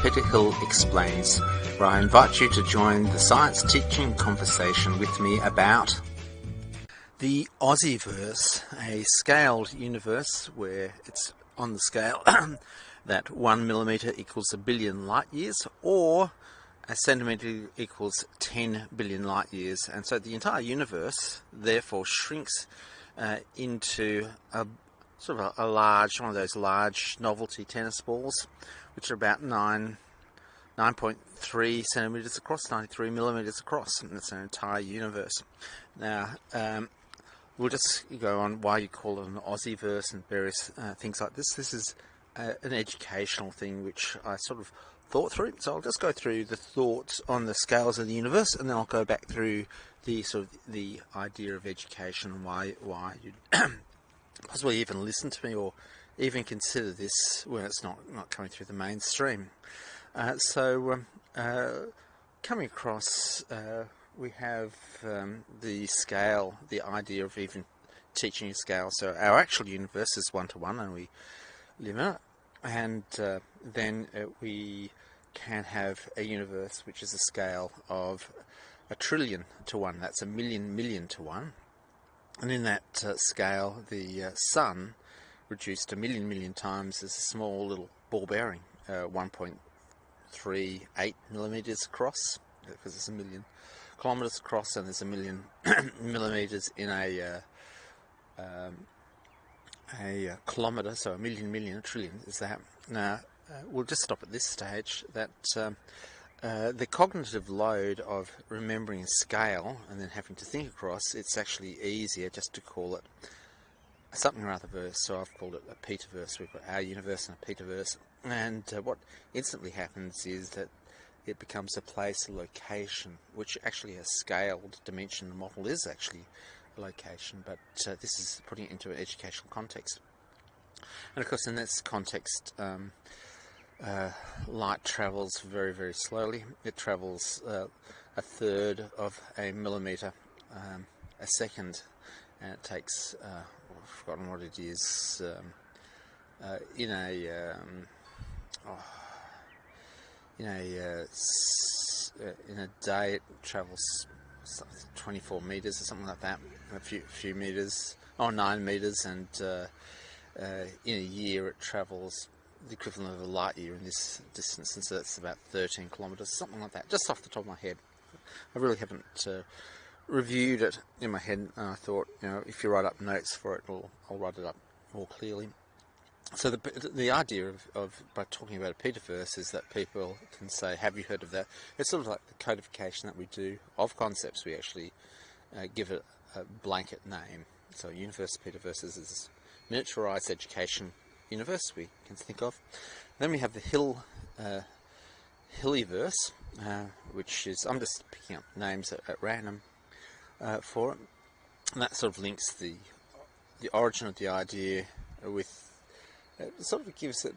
Peter Hill Explains, where I invite you to join the science teaching conversation with me about the Aussieverse, a scaled universe where it's on the scale that 1 millimetre equals a billion light years, or a centimetre equals 10 billion light years. And so the entire universe therefore shrinks into a sort of a large, one of those large novelty tennis balls, which are about 9.3 centimetres across, 93 millimetres across, and that's an entire universe. Now, we'll just go on why you call it an Aussieverse and various things like this. This is an educational thing which I sort of thought through, so I'll just go through the thoughts on the scales of the universe, and then I'll go back through the sort of the idea of education and why you'd possibly even listen to me or even consider this when it's not coming through the mainstream. Coming across, we have the scale, the idea of even teaching a scale. So our actual universe is 1-to-1, and we live in it. And then we can have a universe which is a scale of 1 trillion to 1. That's 1 million to 1. And in that scale, the Sun, reduced 1 million times, is a small little ball bearing, 1.38 millimetres across, because it's 1 million kilometres across, and there's 1 million millimetres in a kilometre, so 1 million, a trillion is that. Now, we'll just stop at this stage, that the cognitive load of remembering a scale and then having to think across, it's actually easier just to call it something or other verse. So I've called it a Peterverse. We've got our universe and a Peterverse, and what instantly happens is that it becomes a place, a location, which actually a scaled dimension model is actually a location, but this is putting it into an educational context. And of course, in this context, light travels very, very slowly. It travels 1/3 of a millimetre a second, and it takes, I've forgotten what it is, in a day it travels 24 metres or something like that, a few metres, 9 metres, and in a year it travels the equivalent of a light year in this distance, and so that's about 13 kilometres, something like that, just off the top of my head. I really haven't reviewed it in my head, and I thought, if you write up notes for it, I'll write it up more clearly. So the idea of by talking about a Peterverse is that people can say, have you heard of that? It's sort of like the codification that we do of concepts. We actually give it a blanket name. So universe, Peterverses is miniaturized education universe we can think of. Then we have the Hillyverse, which is, I'm just picking up names at random for it, and that sort of links the origin of the idea with, it sort of gives it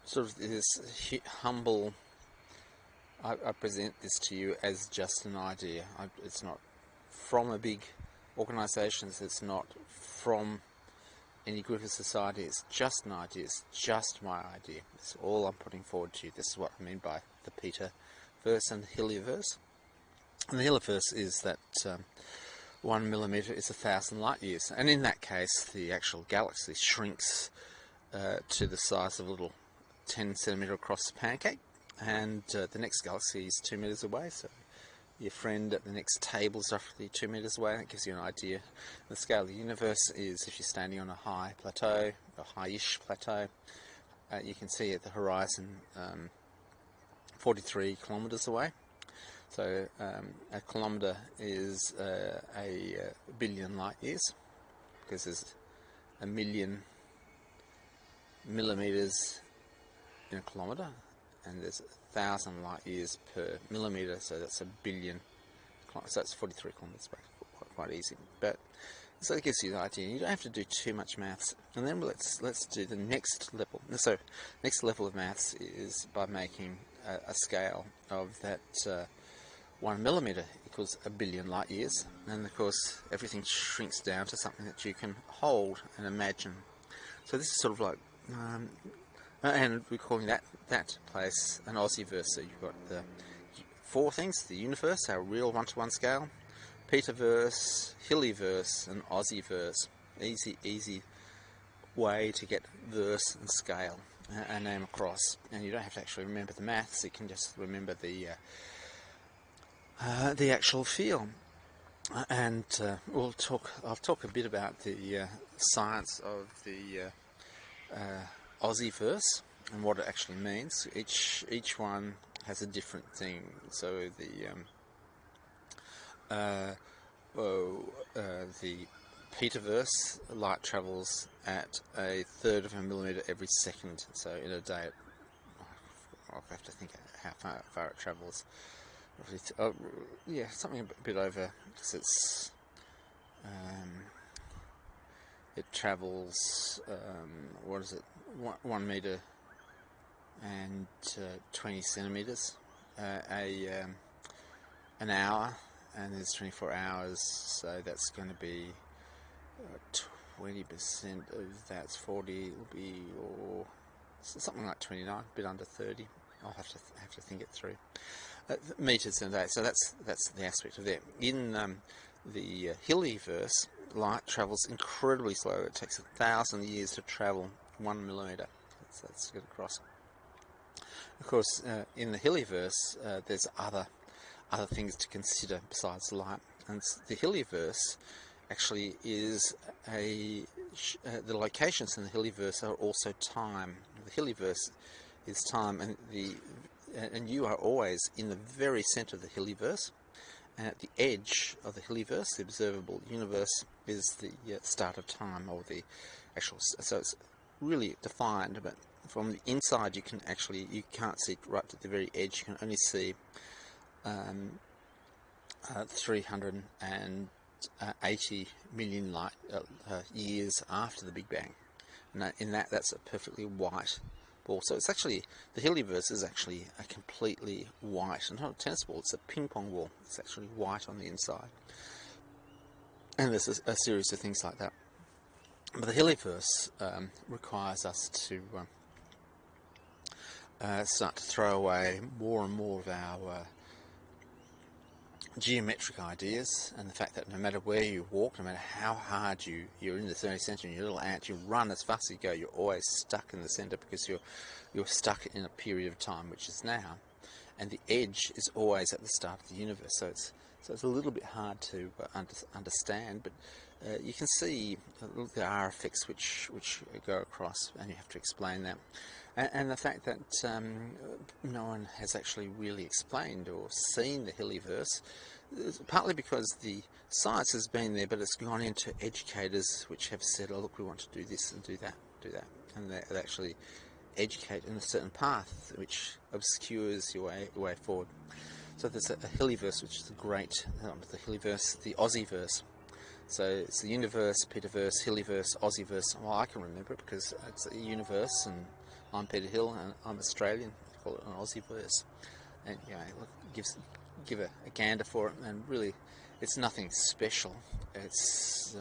sort of this humble, I present this to you as just an idea. It's not from a big organisation, it's not from any group of society, it's just an idea, it's just my idea. It's all I'm putting forward to you. This is what I mean by the Peterverse and the Hillyverse. And the Hillyverse is that 1 millimetre is 1,000 light years, and in that case the actual galaxy shrinks to the size of a little 10 centimetre across pancake, and the next galaxy is 2 metres away, so your friend at the next table is roughly 2 metres away. That gives you an idea. The scale of the universe is, if you're standing on a high plateau, a high-ish plateau, you can see at the horizon 43 kilometres away. So a kilometre is a billion light years, because there's 1 million millimetres in a kilometre, and there's 1,000 light years per millimetre, so that's 1 billion. So that's 43 kilometres away, quite easy. But so it gives you the idea. You don't have to do too much maths. And then let's do the next level. So next level of maths is by making a scale of that 1 millimetre equals 1 billion light years, and of course everything shrinks down to something that you can hold and imagine. So this is sort of like and we're calling that place an Aussieverse. So you've got the 4 things: the universe, our real one-to-one scale, Peterverse, Hillyverse, and Aussieverse. Easy way to get verse and scale a name across, and you don't have to actually remember the maths. You can just remember the actual feel. And I'll talk a bit about the science of the Aussieverse and what it actually means. Each one has a different thing. So the Peterverse, light travels at 1/3 of a millimetre every second. So in a day, I'll have to think how far it travels. Yeah, something a bit over, because it travels, what is it, 1 metre and 20 centimetres an hour, and there's 24 hours, so that's going to be 20% of that's 40, will be, or something like 29, a bit under 30. I'll have to think it through. Meters in a day, so that's the aspect of that. In the Hillyverse, light travels incredibly slow. It takes 1,000 years to travel 1 millimetre. That's to get across. Of course, in the Hillyverse, there's other things to consider besides light, and the Hillyverse actually is the locations in the Hillyverse are also time. The Hillyverse is time, and you are always in the very centre of the Hillyverse, and at the edge of the Hillyverse, the observable universe, is the start of time, or the actual. So it's really defined, but from the inside you can't see right to the very edge. You can only see 380 million light years after the Big Bang, and that's a perfectly white ball. So it's actually, the Hillyverse is actually a completely white, and not a tennis ball, it's a ping pong ball. It's actually white on the inside, and there's a series of things like that. But the Hillyverse requires us to start to throw away more and more of our geometric ideas, and the fact that no matter where you walk, no matter how hard you're in the 30th century, your little ant, you run as fast as you go, you're always stuck in the centre, because you're stuck in a period of time, which is now, and the edge is always at the start of the universe. So it's a little bit hard to understand, but you can see there are effects which go across, and you have to explain that. And the fact that no one has actually really explained or seen the Hillyverse, partly because the science has been there, but it's gone into educators which have said, oh look, we want to do this and do that, and they actually educate in a certain path which obscures your way forward. So there's a Hillyverse, which is the Hillyverse, the Aussieverse. So it's the universe, Peterverse, Hillyverse, Aussieverse. Well, I can remember it because it's a universe, and I'm Peter Hill, and I'm Australian. I call it an Aussieverse, and give a gander for it. And really, it's nothing special. It's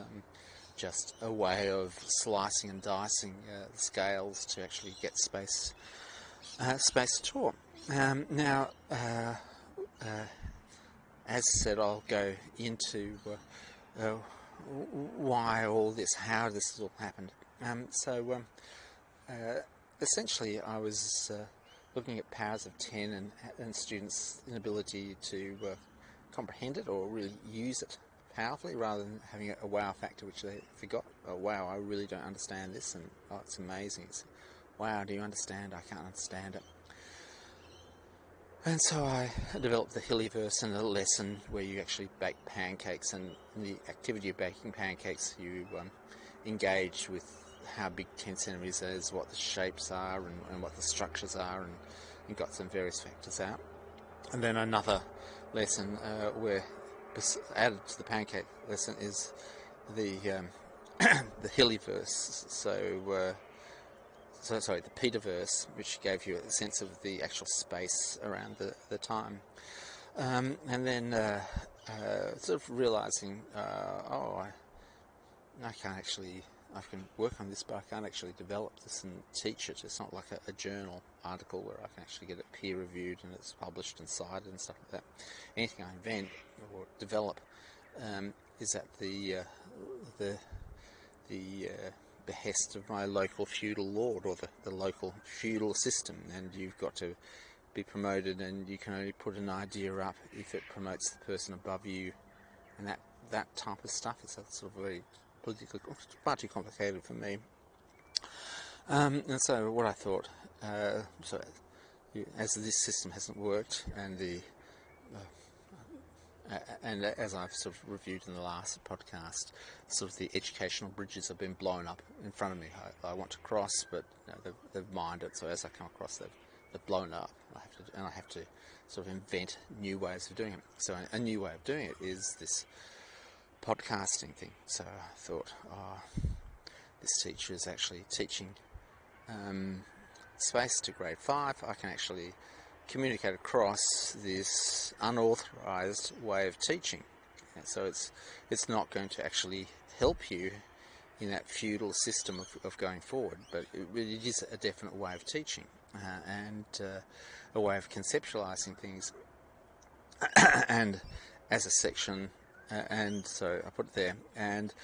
just a way of slicing and dicing the scales to actually get space to talk. Now, as said, I'll go into why all this, how this has all happened. Essentially, I was looking at powers of 10 and students' inability to comprehend it or really use it powerfully, rather than having a wow factor which they forgot. Oh wow, I really don't understand this, and oh, it's amazing. Wow, do you understand? I can't understand it. And so I developed the Hillyverse in a lesson where you actually bake pancakes, and in the activity of baking pancakes you engage with how big 10 centimetres is, what the shapes are, and what the structures are, and you got some various factors out. And then another lesson where added to the pancake lesson is the the Hillyverse. Sorry, the Peterverse, which gave you a sense of the actual space around the time. And then sort of realising, I can't actually I can work on this, but I can't actually develop this and teach it. It's not like a journal article where I can actually get it peer reviewed and it's published and cited and stuff like that. Anything I invent or develop is at the behest of my local feudal lord, or the local feudal system, and you've got to be promoted, and you can only put an idea up if it promotes the person above you, and that type of stuff. It's sort of very politically, far too complicated for me. And so what I thought, as this system hasn't worked, and as I've sort of reviewed in the last podcast, sort of the educational bridges have been blown up in front of me. I want to cross, but they've mined it. So as I come across, they've blown up. I have to sort of invent new ways of doing it. So a new way of doing it is this podcasting thing. So I thought, this teacher is actually teaching space to grade 5. I can actually communicate across this unauthorized way of teaching. And so it's not going to actually help you in that feudal system of going forward, but it is a definite way of teaching and a way of conceptualizing things. And as a section, and so I put it there, and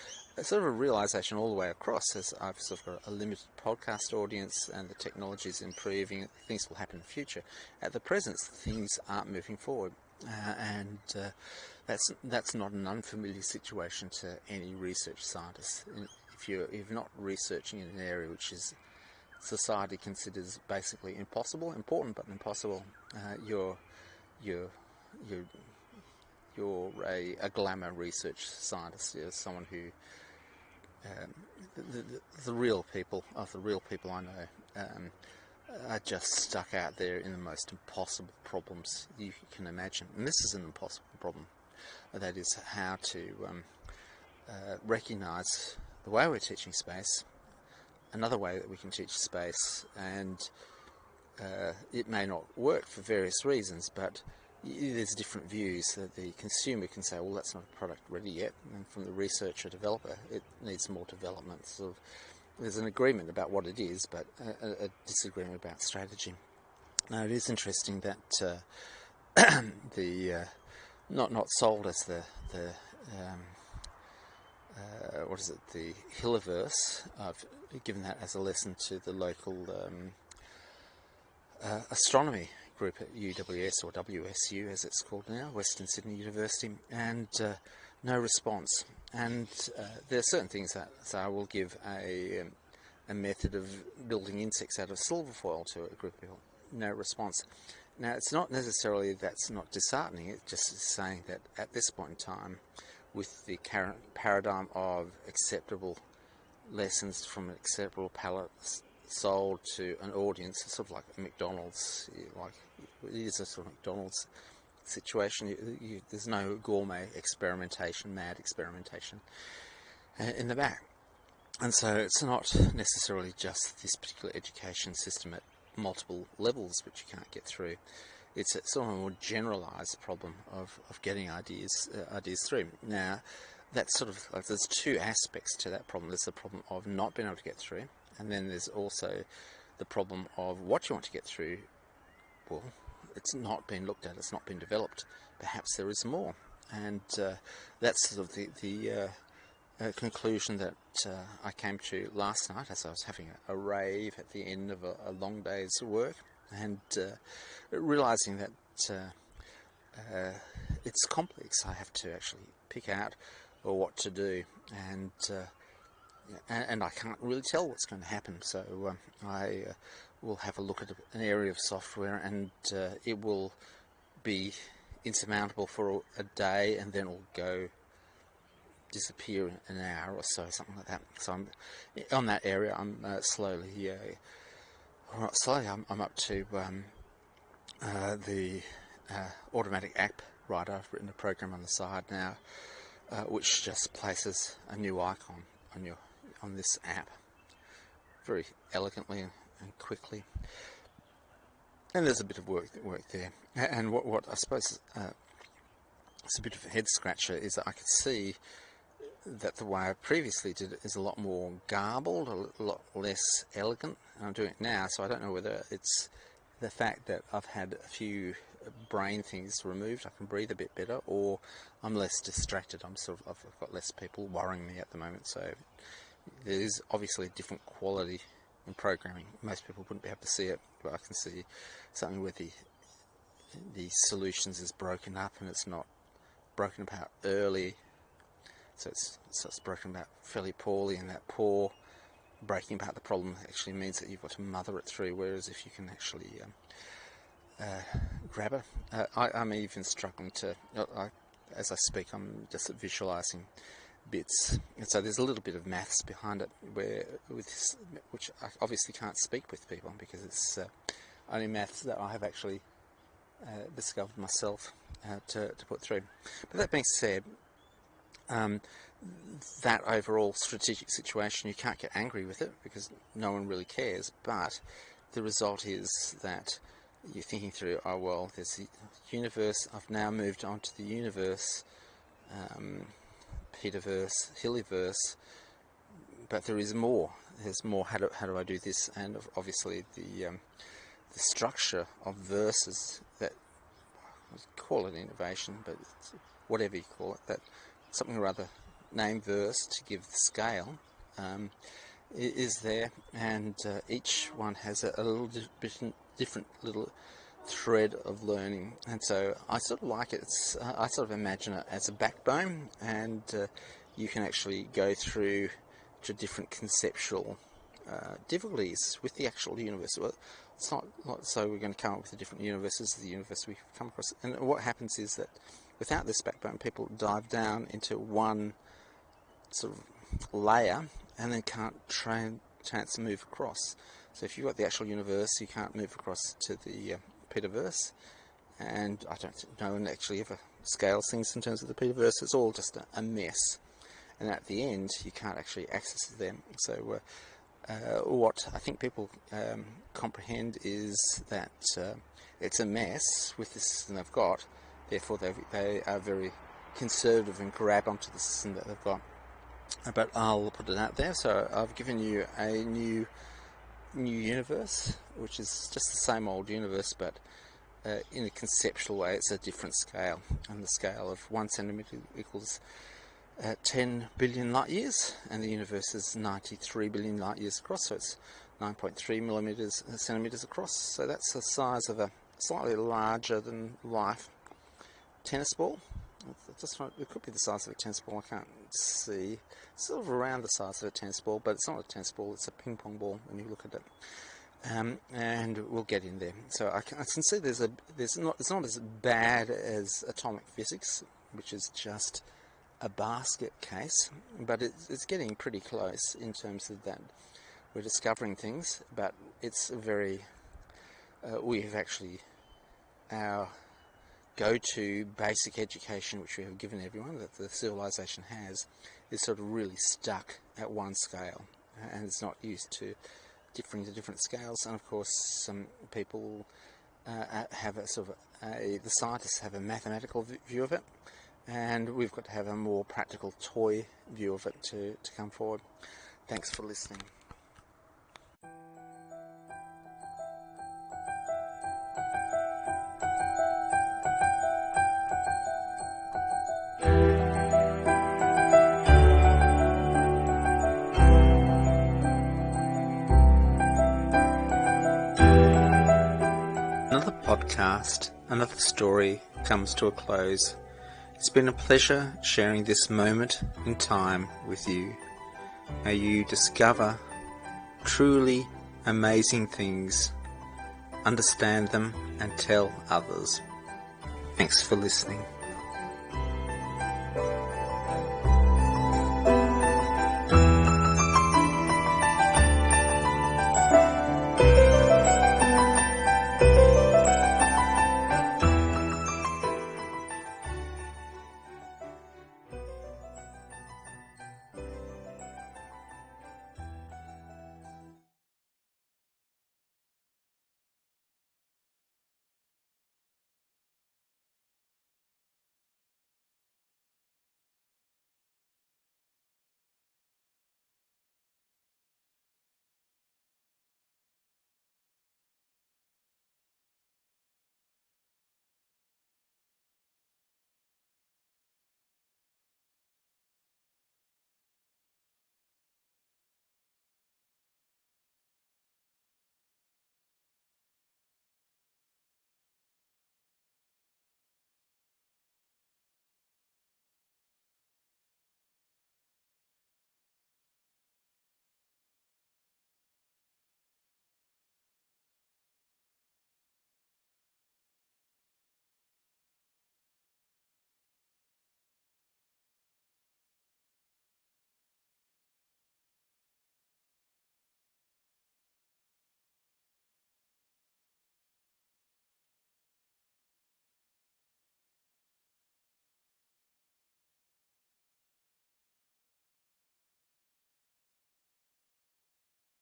sort of a realization all the way across, as I've sort of got a limited podcast audience and the technology is improving, things will happen in the future. At the present, things aren't moving forward, and that's not an unfamiliar situation to any research scientist. If you're not researching in an area which is society considers basically impossible, important but impossible, you're a glamour research scientist. You're someone who the real people I know are just stuck out there in the most impossible problems you can imagine. And this is an impossible problem. That is how to recognise the way we're teaching space, another way that we can teach space, and it may not work for various reasons, but there's different views. That the consumer can say, well, that's not a product ready yet, and from the researcher developer, it needs more development. So there's an agreement about what it is, but a disagreement about strategy. Now, it is interesting that the not sold as the what is it, the Hilliverse. I've given that as a lesson to the local astronomy group at UWS, or WSU as it's called now, Western Sydney University, and no response. And there are certain things that, so I will give a method of building insects out of silver foil to a group of people. No response. Now, it's not necessarily that's not disheartening, it just is saying that at this point in time, with the current paradigm of acceptable lessons from an acceptable palette sold to an audience, it's sort of like a McDonald's, like it is a sort of McDonald's situation. There's no gourmet experimentation, mad experimentation in the back. And so it's not necessarily just this particular education system at multiple levels which you can't get through. It's sort of a more generalised problem of getting ideas through. Now, that's sort of like, there's two aspects to that problem. There's the problem of not being able to get through, and then there's also the problem of what you want to get through. Well, it's not been looked at, it's not been developed. Perhaps there is more, and that's sort of the conclusion that I came to last night as I was having a rave at the end of a long day's work, and realising that it's complex. I have to actually pick out what to do, and I can't really tell what's going to happen. So I will have a look at an area of software, and it will be insurmountable for a day, and then it'll disappear in an hour or so, something like that. So I'm on that area. I'm slowly. I'm up to the automatic app writer. I've written a program on the side now, which just places a new icon on this app very elegantly and quickly. And there's a bit of work there. And what I suppose it's a bit of a head scratcher is that I can see that the way I previously did it is a lot more garbled, a lot less elegant. And I'm doing it now, so I don't know whether it's the fact that I've had a few brain things removed, I can breathe a bit better, or I'm less distracted. I've got less people worrying me at the moment, so there is obviously a different quality in programming. Most people wouldn't be able to see it, but I can see something where the solutions is broken up and it's not broken apart early, so it's broken apart fairly poorly, and that poor breaking apart the problem actually means that you've got to mother it through, whereas if you can actually grab it. I'm even struggling to, as I speak, I'm just visualising bits, and so there's a little bit of maths behind it, which I obviously can't speak with people because it's only maths that I have actually discovered myself to put through. But that being said, that overall strategic situation, you can't get angry with it because no one really cares, but the result is that you're thinking through, oh well, there's the universe, I've now moved on to the universe, Peterverse, Hillyverse, but there is more. There's more. How do I do this? And obviously the structure of verses, that, call it innovation, but whatever you call it, that something or other, name verse to give the scale, is there, and each one has a little different little thread of learning, and so I sort of like it. I sort of imagine it as a backbone, and you can actually go through to different conceptual difficulties with the actual universe. Well, it's not so we're going to come up with the different universes, the universe we come across, and what happens is that without this backbone, people dive down into one sort of layer and then can't chance to move across. So if you've got the actual universe, you can't move across to the Peterverse, and I don't think no one actually ever scales things in terms of the Peterverse. It's all just a mess, and at the end you can't actually access them. So what I think people comprehend is that it's a mess with the system they've got, therefore they are very conservative and grab onto the system that they've got. But I'll put it out there, so I've given you a new universe, which is just the same old universe, but in a conceptual way it's a different scale, and the scale of 1 centimetre equals 10 billion light years, and the universe is 93 billion light years across, so it's 9.3 centimetres across. So that's the size of a slightly larger than life tennis ball. It could be the size of a tennis ball, I can't see. It's sort of around the size of a tennis ball, but it's not a tennis ball, it's a ping pong ball when you look at it. And we'll get in there. So I can see it's not as bad as atomic physics, which is just a basket case, but it's getting pretty close in terms of that. We're discovering things, but it's very we have actually our go-to basic education, which we have given everyone, that the civilization has, is sort of really stuck at one scale, and it's not used to differing to different scales. And of course some people have a sort of the scientists have a mathematical view of it, and we've got to have a more practical toy view of it to come forward. Thanks for listening. Another podcast, another story comes to a close. It's been a pleasure sharing this moment in time with you. May you discover truly amazing things, understand them, and tell others. Thanks for listening.